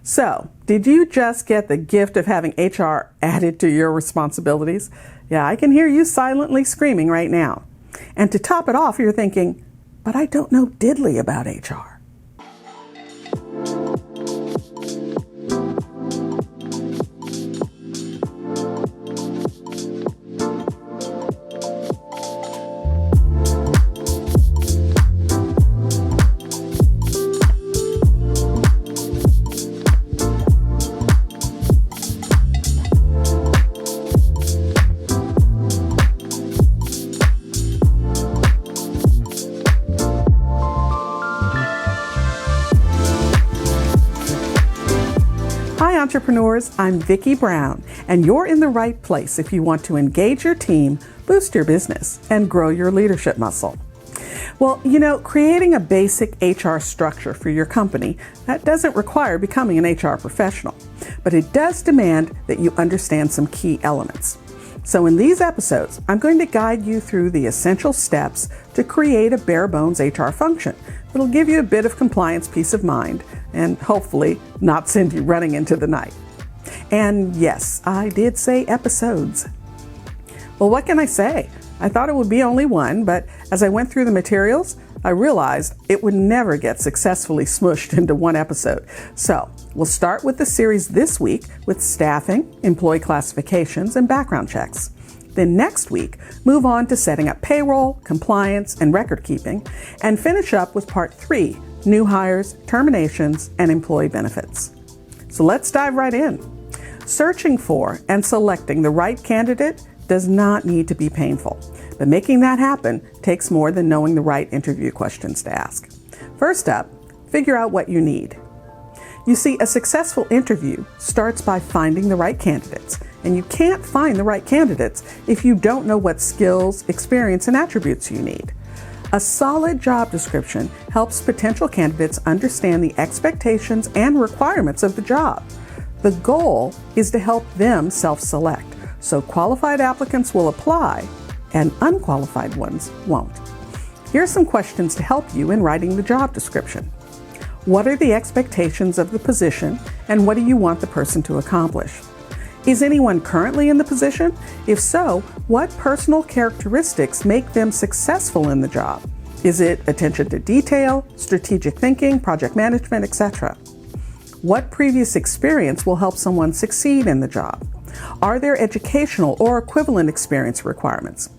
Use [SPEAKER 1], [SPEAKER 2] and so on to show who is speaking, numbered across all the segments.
[SPEAKER 1] So, did you just get the gift of having HR added to your responsibilities? Yeah, I can hear you silently screaming right now. And to top it off, you're thinking, but I don't know diddly about HR. Hi entrepreneurs, I'm Vicky Brown, and you're in the right place if you want to engage your team, boost your business, and grow your leadership muscle. Well, creating a basic HR structure for your company, that doesn't require becoming an HR professional, but it does demand that you understand some key elements. So in these episodes, I'm going to guide you through the essential steps to create a bare bones HR function that'll give you a bit of compliance peace of mind and hopefully not send you running into the night. And yes, I did say episodes. Well, what can I say? I thought it would be only one, but as I went through the materials, I realized it would never get successfully smushed into one episode. So we'll start with the series this week with staffing, employee classifications, and background checks. Then next week, move on to setting up payroll, compliance, and record keeping, and finish up with part 3, new hires, terminations, and employee benefits. So let's dive right in. Searching for and selecting the right candidate does not need to be painful, but making that happen takes more than knowing the right interview questions to ask. First up, figure out what you need. You see, a successful interview starts by finding the right candidates, and you can't find the right candidates if you don't know what skills, experience, and attributes you need. A solid job description helps potential candidates understand the expectations and requirements of the job. The goal is to help them self-select, so qualified applicants will apply and unqualified ones won't. Here are some questions to help you in writing the job description. What are the expectations of the position, and what do you want the person to accomplish? Is anyone currently in the position? If so, what personal characteristics make them successful in the job? Is it attention to detail, strategic thinking, project management, etc.? What previous experience will help someone succeed in the job? Are there educational or equivalent experience requirements?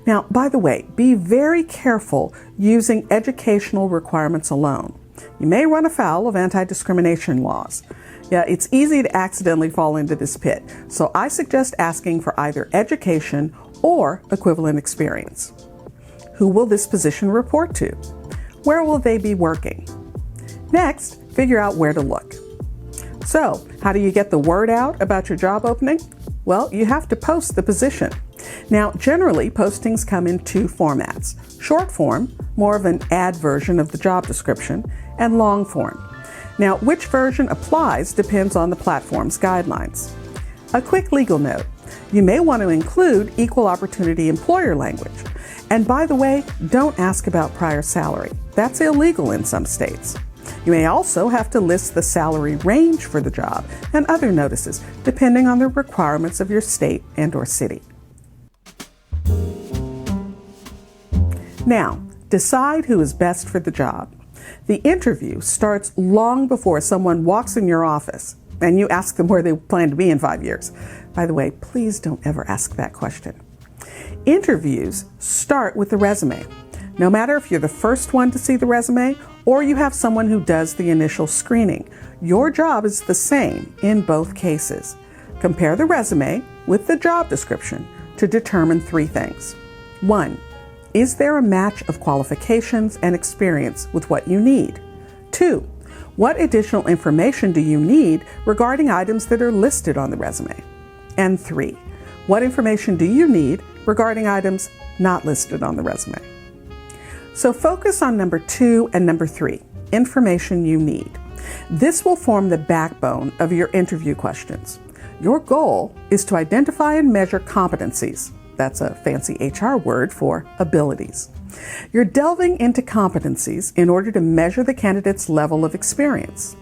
[SPEAKER 1] Now, by the way, be very careful using educational requirements alone. You may run afoul of anti-discrimination laws. Yeah, it's easy to accidentally fall into this pit, so I suggest asking for either education or equivalent experience. Who will this position report to? Where will they be working? Next, figure out where to look. So, how do you get the word out about your job opening? Well, you have to post the position. Now, generally, postings come in 2 formats. Short form, more of an ad version of the job description, and long form. Now, which version applies depends on the platform's guidelines. A quick legal note. You may want to include equal opportunity employer language. And by the way, don't ask about prior salary. That's illegal in some states. You may also have to list the salary range for the job and other notices, depending on the requirements of your state and/or city. Now, decide who is best for the job. The interview starts long before someone walks in your office and you ask them where they plan to be in 5 years. By the way, please don't ever ask that question. Interviews start with the resume. No matter if you're the first one to see the resume or you have someone who does the initial screening, your job is the same in both cases. Compare the resume with the job description to determine 3 things. 1. Is there a match of qualifications and experience with what you need? 2. What additional information do you need regarding items that are listed on the resume? And 3. What information do you need regarding items not listed on the resume? So focus on number 2 and number 3, information you need. This will form the backbone of your interview questions. Your goal is to identify and measure competencies. That's a fancy HR word for abilities. You're delving into competencies in order to measure the candidate's level of experience.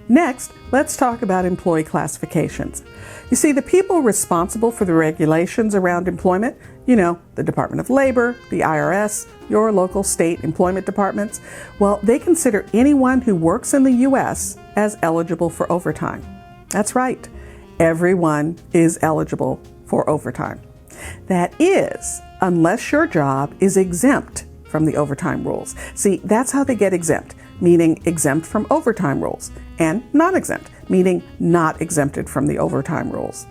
[SPEAKER 1] Next, let's talk about employee classifications. You see, the people responsible for the regulations around employment, the Department of Labor, the IRS, your local state employment departments, well, they consider anyone who works in the U.S. as eligible for overtime. That's right. Everyone is eligible for overtime. That is, unless your job is exempt from the overtime rules. See, that's how they get exempt, meaning exempt from overtime rules, and non-exempt, meaning not exempted from the overtime rules.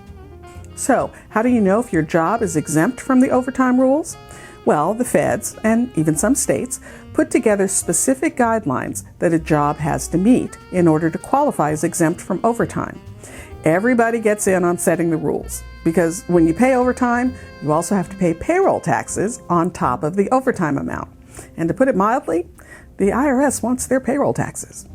[SPEAKER 1] So, how do you know if your job is exempt from the overtime rules? Well, the feds, and even some states, put together specific guidelines that a job has to meet in order to qualify as exempt from overtime. Everybody gets in on setting the rules, because when you pay overtime, you also have to pay payroll taxes on top of the overtime amount. And to put it mildly, the IRS wants their payroll taxes.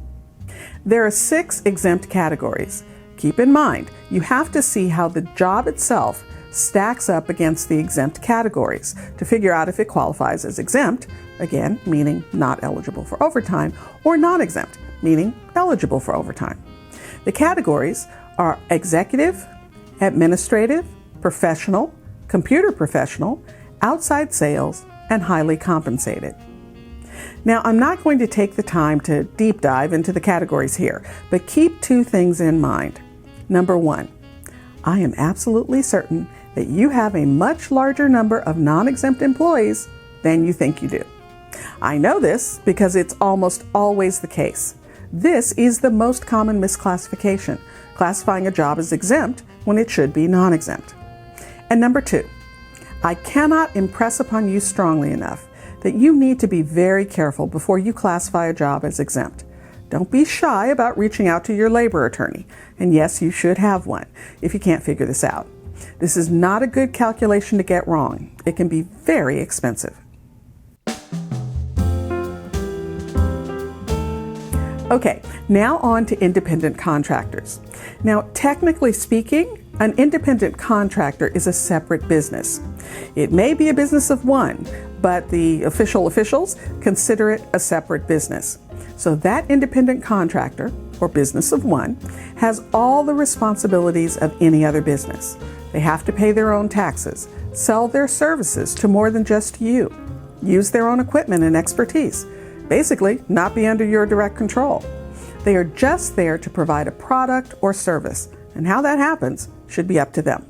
[SPEAKER 1] There are 6 exempt categories. Keep in mind, you have to see how the job itself stacks up against the exempt categories to figure out if it qualifies as exempt, again, meaning not eligible for overtime, or non-exempt, meaning eligible for overtime. The categories are executive, administrative, professional, computer professional, outside sales, and highly compensated. Now, I'm not going to take the time to deep dive into the categories here, but keep 2 things in mind. Number 1, I am absolutely certain that you have a much larger number of non-exempt employees than you think you do. I know this because it's almost always the case. This is the most common misclassification, classifying a job as exempt when it should be non-exempt. And number 2, I cannot impress upon you strongly enough that you need to be very careful before you classify a job as exempt. Don't be shy about reaching out to your labor attorney. And yes, you should have one if you can't figure this out. This is not a good calculation to get wrong. It can be very expensive. Okay, now on to independent contractors. Now, technically speaking, an independent contractor is a separate business. It may be a business of one, but the officials consider it a separate business. So that independent contractor, or business of one, has all the responsibilities of any other business. They have to pay their own taxes, sell their services to more than just you, use their own equipment and expertise, basically not be under your direct control. They are just there to provide a product or service, and how that happens should be up to them.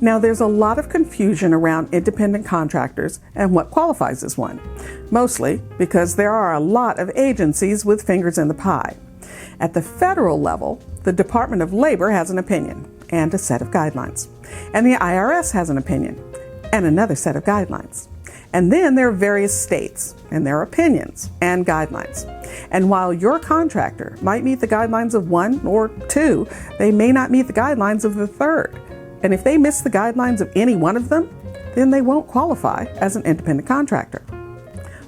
[SPEAKER 1] Now, there's a lot of confusion around independent contractors and what qualifies as one, mostly because there are a lot of agencies with fingers in the pie. At the federal level, the Department of Labor has an opinion and a set of guidelines, and the IRS has an opinion and another set of guidelines. And then there are various states and their opinions and guidelines. And while your contractor might meet the guidelines of 1 or 2, they may not meet the guidelines of the 3rd. And if they miss the guidelines of any one of them, then they won't qualify as an independent contractor.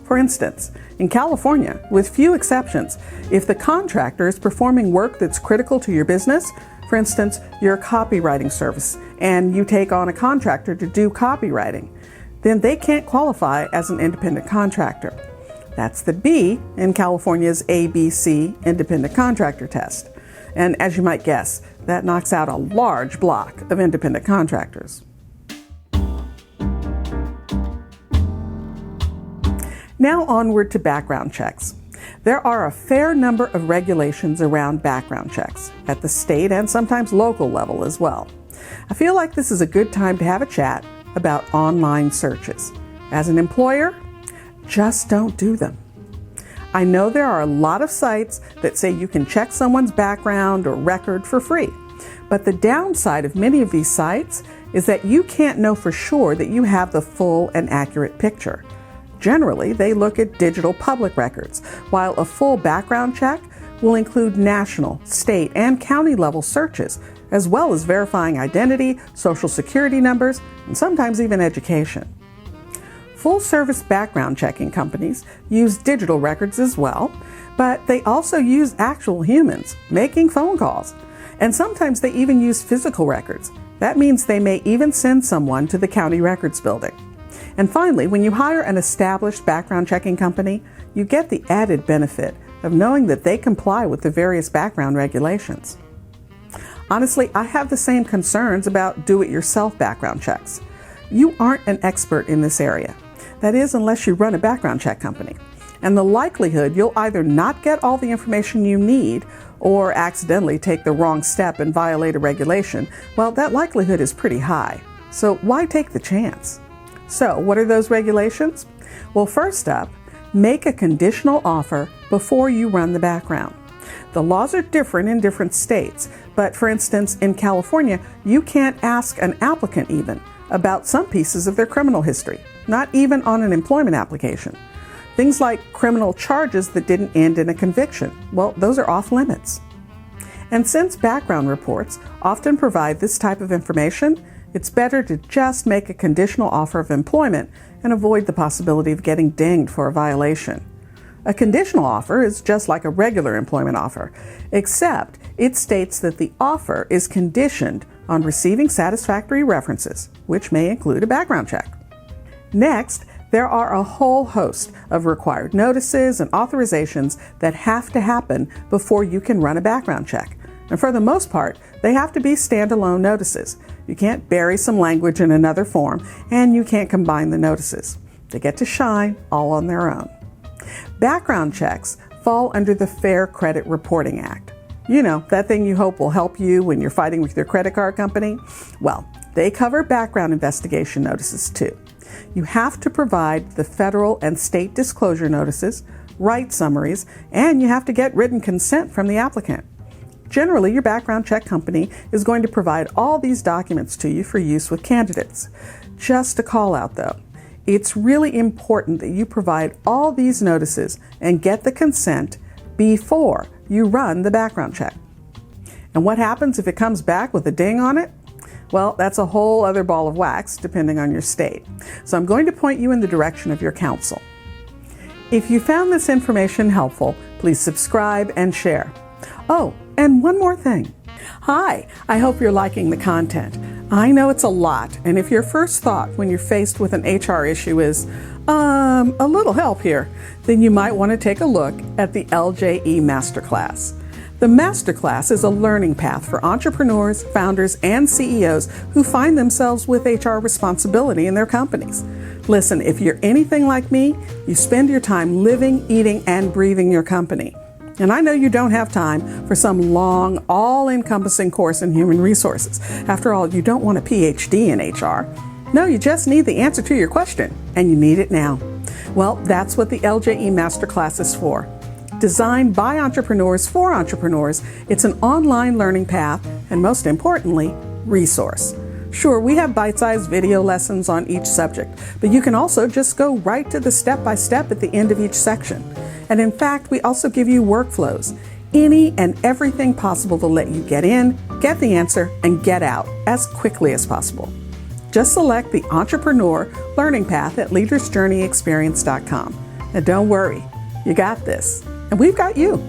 [SPEAKER 1] For instance, in California, with few exceptions, if the contractor is performing work that's critical to your business, for instance, you're a copywriting service and you take on a contractor to do copywriting, then they can't qualify as an independent contractor. That's the B in California's ABC independent contractor test. And as you might guess, that knocks out a large block of independent contractors. Now onward to background checks. There are a fair number of regulations around background checks at the state and sometimes local level as well. I feel like this is a good time to have a chat about online searches. As an employer, just don't do them. I know there are a lot of sites that say you can check someone's background or record for free, but the downside of many of these sites is that you can't know for sure that you have the full and accurate picture. Generally, they look at digital public records, while a full background check will include national, state, and county level searches, as well as verifying identity, social security numbers, and sometimes even education. Full-service background checking companies use digital records as well, but they also use actual humans making phone calls. And sometimes they even use physical records. That means they may even send someone to the county records building. And finally, when you hire an established background checking company, you get the added benefit of knowing that they comply with the various background regulations. Honestly, I have the same concerns about do-it-yourself background checks. You aren't an expert in this area. That is, unless you run a background check company. And the likelihood you'll either not get all the information you need or accidentally take the wrong step and violate a regulation, well, that likelihood is pretty high. So why take the chance? So what are those regulations? Well, first up, make a conditional offer before you run the background. The laws are different in different states, but for instance, in California, you can't ask an applicant even about some pieces of their criminal history, not even on an employment application. Things like criminal charges that didn't end in a conviction, well, those are off limits. And since background reports often provide this type of information, it's better to just make a conditional offer of employment and avoid the possibility of getting dinged for a violation. A conditional offer is just like a regular employment offer, except it states that the offer is conditioned on receiving satisfactory references, which may include a background check. Next, there are a whole host of required notices and authorizations that have to happen before you can run a background check. And for the most part, they have to be standalone notices. You can't bury some language in another form, and you can't combine the notices. They get to shine all on their own. Background checks fall under the Fair Credit Reporting Act. You know, that thing you hope will help you when you're fighting with your credit card company? Well, they cover background investigation notices too. You have to provide the federal and state disclosure notices, right summaries, and you have to get written consent from the applicant. Generally, your background check company is going to provide all these documents to you for use with candidates. Just a call out though, it's really important that you provide all these notices and get the consent before you run the background check. And what happens if it comes back with a ding on it? Well, that's a whole other ball of wax depending on your state. So I'm going to point you in the direction of your counsel. If you found this information helpful, please subscribe and share. Oh, and one more thing. Hi, I hope you're liking the content. I know it's a lot, and if your first thought when you're faced with an HR issue is, a little help here, then you might want to take a look at the LJE Masterclass. The Masterclass is a learning path for entrepreneurs, founders, and CEOs who find themselves with HR responsibility in their companies. Listen, if you're anything like me, you spend your time living, eating, and breathing your company. And I know you don't have time for some long, all-encompassing course in human resources. After all, you don't want a PhD in HR. No, you just need the answer to your question, and you need it now. Well, that's what the LJE Masterclass is for. Designed by entrepreneurs for entrepreneurs, it's an online learning path and, most importantly, resource. Sure, we have bite-sized video lessons on each subject, but you can also just go right to the step-by-step at the end of each section. And in fact, we also give you workflows, any and everything possible to let you get in, get the answer, and get out as quickly as possible. Just select the Entrepreneur Learning Path at leadersjourneyexperience.com. And don't worry, you got this. And we've got you.